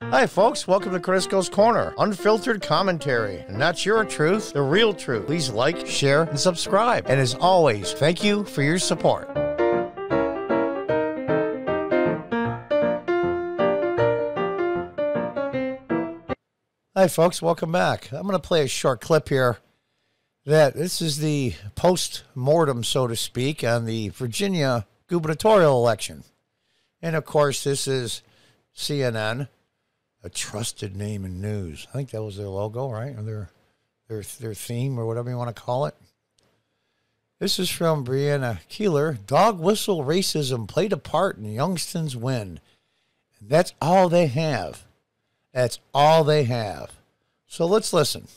Hi folks, welcome to Crisco's Corner. Unfiltered commentary. And not your truth, the real truth. Please like, share, and subscribe. And as always, thank you for your support. Hi folks, welcome back. I'm going to play a short clip here. This is the post-mortem, so to speak, on the Virginia gubernatorial election. And of course, this is CNN. A trusted name in news. I think that was their logo, right? Or their theme, or whatever you want to call it. This is from Brianna Keeler. Dog whistle racism played a part in Youngstown's win. And that's all they have. That's all they have. So let's listen.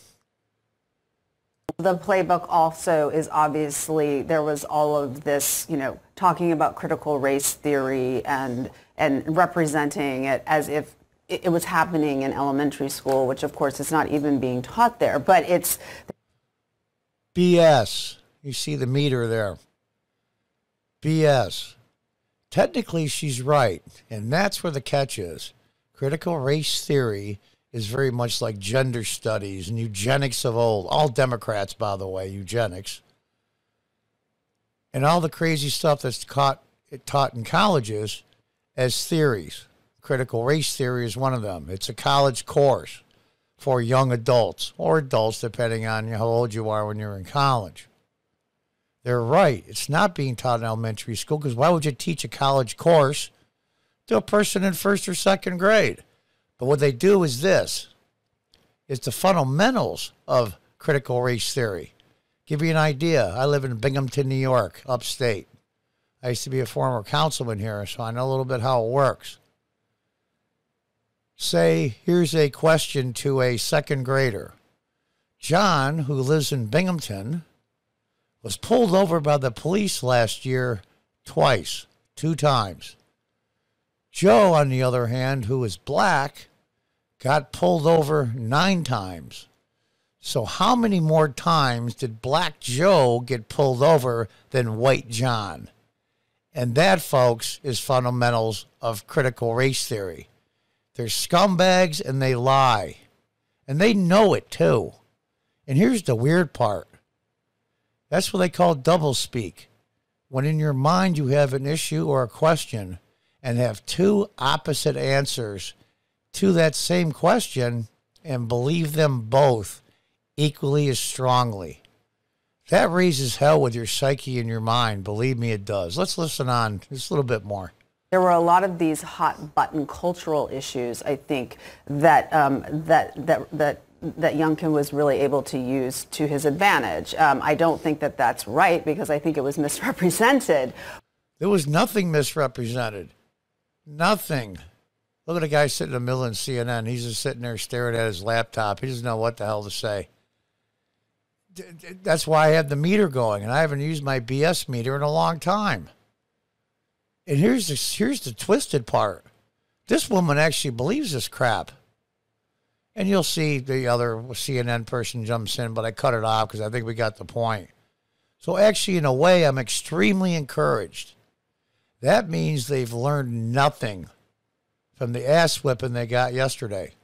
The playbook also is obviously, there was all of this, talking about critical race theory and representing it as if it was happening in elementary school, which of course is not even being taught there, but it's BS. You see the meter there. BS. Technically, she's right, and that's where the catch is. Critical race theory is very much like gender studies and eugenics of old. All Democrats, by the way, eugenics. And all the crazy stuff that's taught in colleges as theories. Critical race theory is one of them. It's a college course for young adults, or adults depending on how old you are when you're in college. They're right. It's not being taught in elementary school, because why would you teach a college course to a person in first or second grade? But what they do is this. It's the fundamentals of critical race theory. Give you an idea. I live in Binghamton, New York, upstate. I used to be a former councilman here, so I know a little bit how it works. Say, here's a question to a second grader. John, who lives in Binghamton, was pulled over by the police last year twice, 2 times. Joe, on the other hand, who is black, got pulled over 9 times. So how many more times did black Joe get pulled over than white John? And that, folks, is fundamentals of critical race theory. They're scumbags and they lie. And they know it too. And here's the weird part. That's what they call doublespeak. When in your mind you have an issue or a question and have 2 opposite answers to that same question and believe them both equally as strongly. That raises hell with your psyche and your mind. Believe me, it does. Let's listen on just a little bit more. There were a lot of these hot button cultural issues, I think, that Youngkin was really able to use to his advantage. I don't think that that's right, because I think it was misrepresented. There was nothing misrepresented. Nothing. Look at the guy sitting in the middle of CNN. He's just sitting there staring at his laptop. He doesn't know what the hell to say. That's why I have the meter going, and I haven't used my BS meter in a long time. And here's the twisted part. This woman actually believes this crap. And you'll see the other CNN person jumps in, but I cut it off because I think we got the point. So actually, in a way, I'm extremely encouraged. That means they've learned nothing from the ass whipping they got yesterday.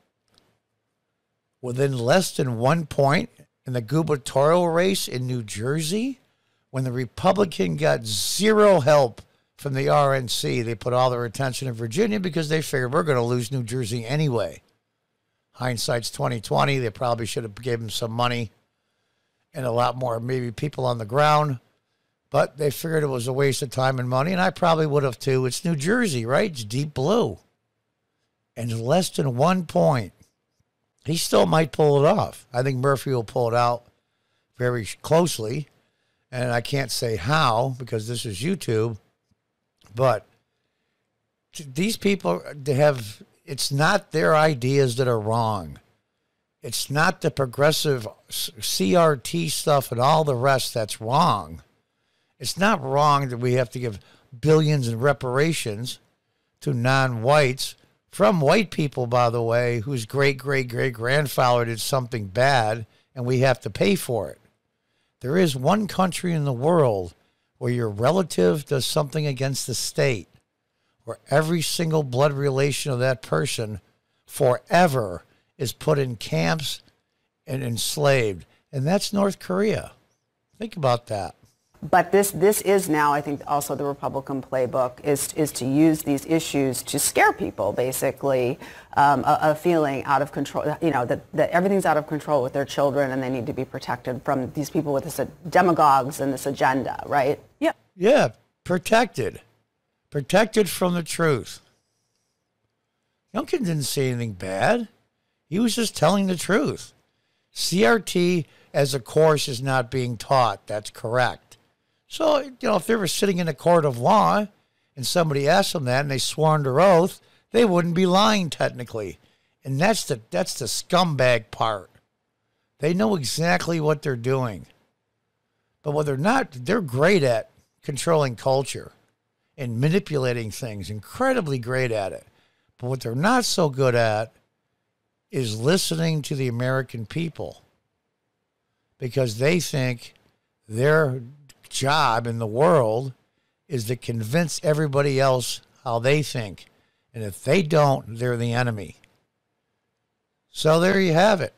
Within less than 1 point in the gubernatorial race in New Jersey, when the Republican got zero help from the RNC, they put all their attention in Virginia because they figured we're going to lose New Jersey anyway. Hindsight's 2020. They probably should have given them some money and a lot more maybe people on the ground. But they figured it was a waste of time and money, and I probably would have too. It's New Jersey, right? It's deep blue. And less than 1 point. He still might pull it off. I think Murphy will pull it out very closely. And I can't say how because this is YouTube. But these people, it's not their ideas that are wrong. It's not the progressive CRT stuff and all the rest that's wrong. It's not wrong that we have to give billions in reparations to non-whites from white people, by the way, whose great-great-great-grandfather did something bad, and we have to pay for it. There is one country in the world where your relative does something against the state, where every single blood relation of that person forever is put in camps and enslaved. And that's North Korea. Think about that. But this is now, I think, also the Republican playbook is to use these issues to scare people, basically, a feeling out of control, that everything's out of control with their children and they need to be protected from these people with this demagogues and this agenda, right? Yeah. Yeah, protected. Protected from the truth. Youngkin didn't say anything bad. He was just telling the truth. CRT as a course is not being taught. That's correct. So, if they were sitting in a court of law and somebody asked them that and they swore under oath, they wouldn't be lying technically. And that's the scumbag part. They know exactly what they're doing. But what they're not, they're great at controlling culture and manipulating things, incredibly great at it. But what they're not so good at is listening to the American people, because they think their job in the world is to convince everybody else how they think. And if they don't, they're the enemy. So there you have it.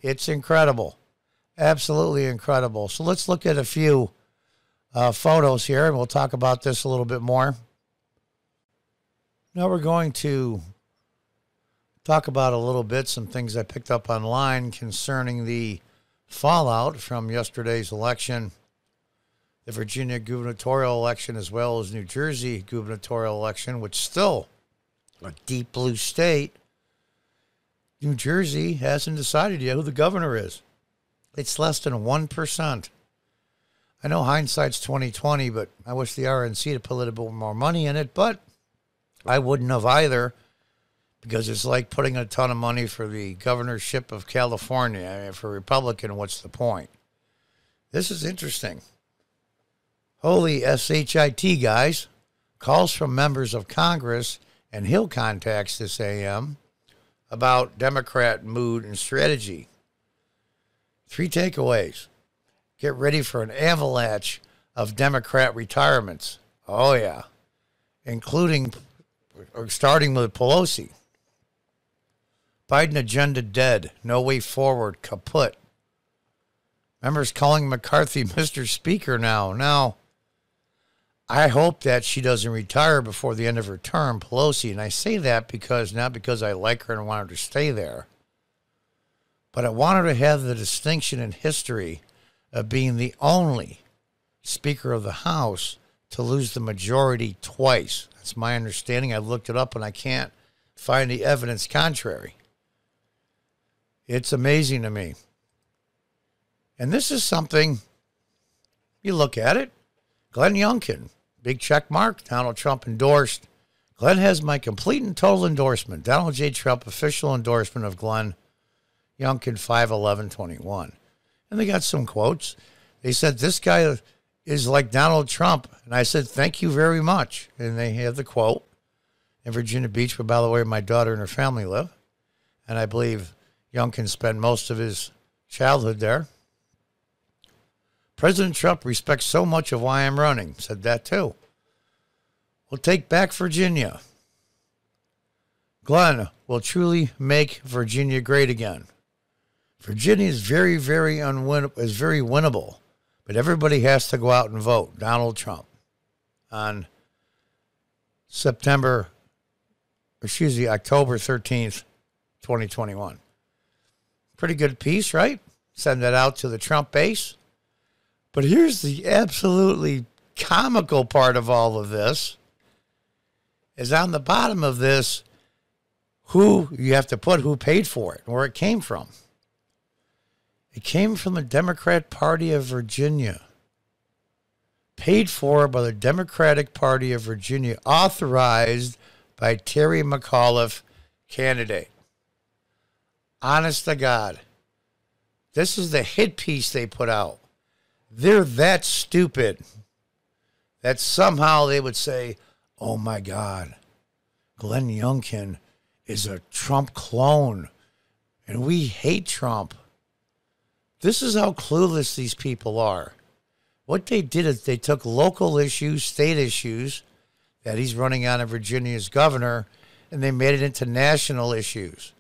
It's incredible. Absolutely incredible. So let's look at a few photos here, and we'll talk about this a little bit more. Now we're going to talk about a little bit some things I picked up online concerning the fallout from yesterday's election, the Virginia gubernatorial election, as well as New Jersey gubernatorial election, which is still a deep blue state. New Jersey hasn't decided yet who the governor is. It's less than 1%. I know hindsight's 20/20, but I wish the RNC had put a little bit more money in it, but I wouldn't have either, because it's like putting a ton of money for the governorship of California. I mean, for a Republican, what's the point? This is interesting. Holy SHIT, guys. Calls from members of Congress and Hill contacts this AM about Democrat mood and strategy. 3 takeaways. Get ready for an avalanche of Democrat retirements. Oh, yeah. Starting with Pelosi. Biden agenda dead. No way forward. Kaput. Members calling McCarthy Mr. Speaker now. Now, I hope that she doesn't retire before the end of her term, Pelosi. And I say that not because I like her and want her to stay there, but I want her to have the distinction in history of being the only Speaker of the House to lose the majority twice. That's my understanding. I've looked it up and I can't find the evidence contrary. It's amazing to me. And this is something, you look at it, Glenn Youngkin, big check mark, Donald Trump endorsed. Glenn has my complete and total endorsement. Donald J. Trump, official endorsement of Glenn Youngkin, 5/11/21. And they got some quotes. They said, this guy is like Donald Trump. And I said, thank you very much. And they have the quote in Virginia Beach, where, by the way, my daughter and her family live. And I believe Youngkin spent most of his childhood there. President Trump respects so much of why I'm running. Said that too. We'll take back Virginia. Glenn will truly make Virginia great again. Virginia is very winnable, but everybody has to go out and vote. Donald Trump on October 13th, 2021. Pretty good piece, right? Send that out to the Trump base. But here's the absolutely comical part of all of this, is on the bottom of this, who you have to put who paid for it and where it came from. It came from the Democrat Party of Virginia. Paid for by the Democratic Party of Virginia, authorized by Terry McAuliffe, candidate. Honest to God. This is the hit piece they put out. They're that stupid that somehow they would say, oh my God, Glenn Youngkin is a Trump clone and we hate Trump. This is how clueless these people are. What they did is they took local issues, state issues that he's running on in Virginia as governor, and they made it into national issues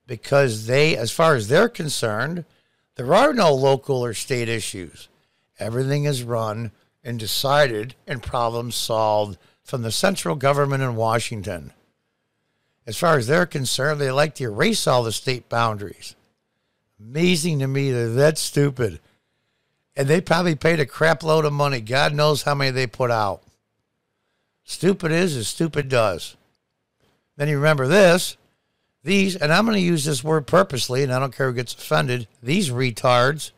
because they, as far as they're concerned, there are no local or state issues. Everything is run and decided and problem solved from the central government in Washington. As far as they're concerned, they like to erase all the state boundaries. Amazing to me they're that stupid. And they probably paid a crap load of money. God knows how many they put out. Stupid is as stupid does. Then you remember this. These, and I'm going to use this word purposely, and I don't care who gets offended, these retards,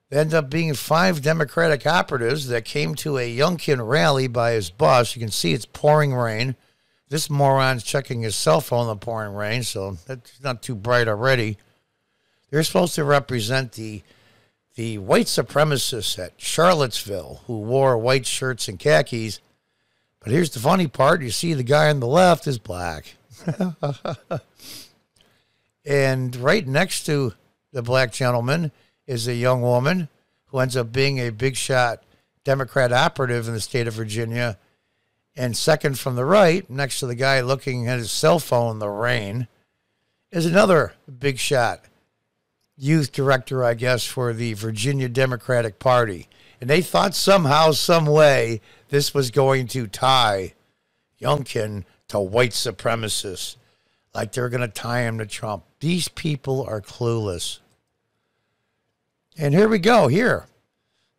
they end up being 5 Democratic operatives that came to a Youngkin rally by his bus. You can see it's pouring rain. This moron's checking his cell phone in the pouring rain, so that's not too bright already. They're supposed to represent the white supremacists at Charlottesville who wore white shirts and khakis. But here's the funny part. You see the guy on the left is black. And right next to the black gentleman is a young woman who ends up being a big shot Democrat operative in the state of Virginia. And second from the right, next to the guy looking at his cell phone in the rain, is another big shot youth director, I guess, for the Virginia Democratic Party. And they thought somehow, some way, this was going to tie Youngkin to white supremacists, like they're going to tie him to Trump. These people are clueless. And here we go, here.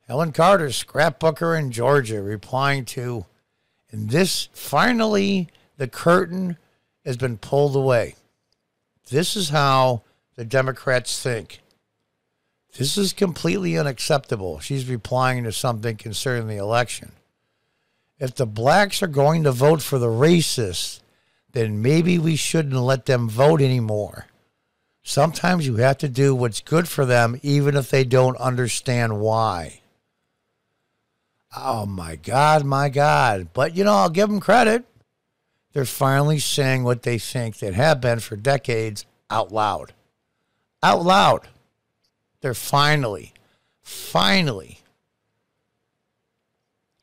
Helen Carter, scrapbooker in Georgia, replying to, and this, finally, the curtain has been pulled away. This is how the Democrats think. This is completely unacceptable. She's replying to something concerning the election. If the blacks are going to vote for the racists, then maybe we shouldn't let them vote anymore. Sometimes you have to do what's good for them, even if they don't understand why. Oh, my God, my God. But, you know, I'll give them credit. They're finally saying what they think that have been for decades out loud. Out loud. They're finally.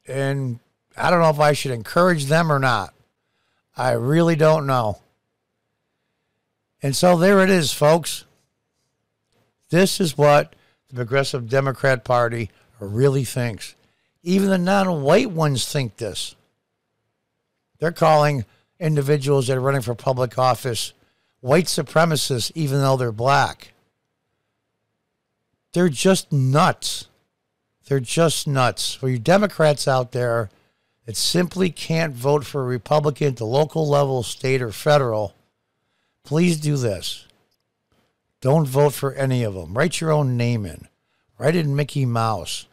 And I don't know if I should encourage them or not. I really don't know. And so there it is, folks. This is what the Progressive Democrat Party really thinks. Even the non-white ones think this. They're calling individuals that are running for public office white supremacists, even though they're black. They're just nuts. They're just nuts. For you Democrats out there that simply can't vote for a Republican at the local level, state or federal, please do this. Don't vote for any of them. Write your own name in. Write in Mickey Mouse.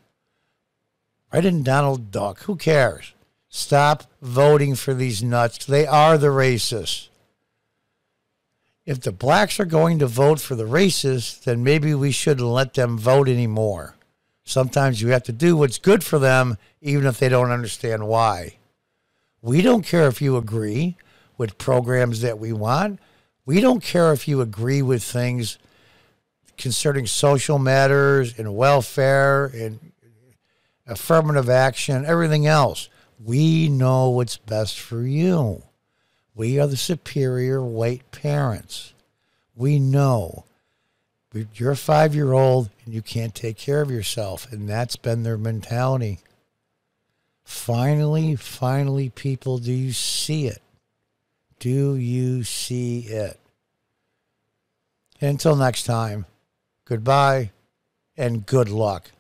Write in Donald Duck. Who cares? Stop voting for these nuts. They are the racists. If the blacks are going to vote for the racists, then maybe we shouldn't let them vote anymore. Sometimes you have to do what's good for them, even if they don't understand why. We don't care if you agree with programs that we want. We don't care if you agree with things concerning social matters and welfare and affirmative action, everything else. We know what's best for you. We are the superior white parents. We know. You're a 5-year-old and you can't take care of yourself, and that's been their mentality. Finally, people, do you see it? Do you see it? Until next time, goodbye and good luck.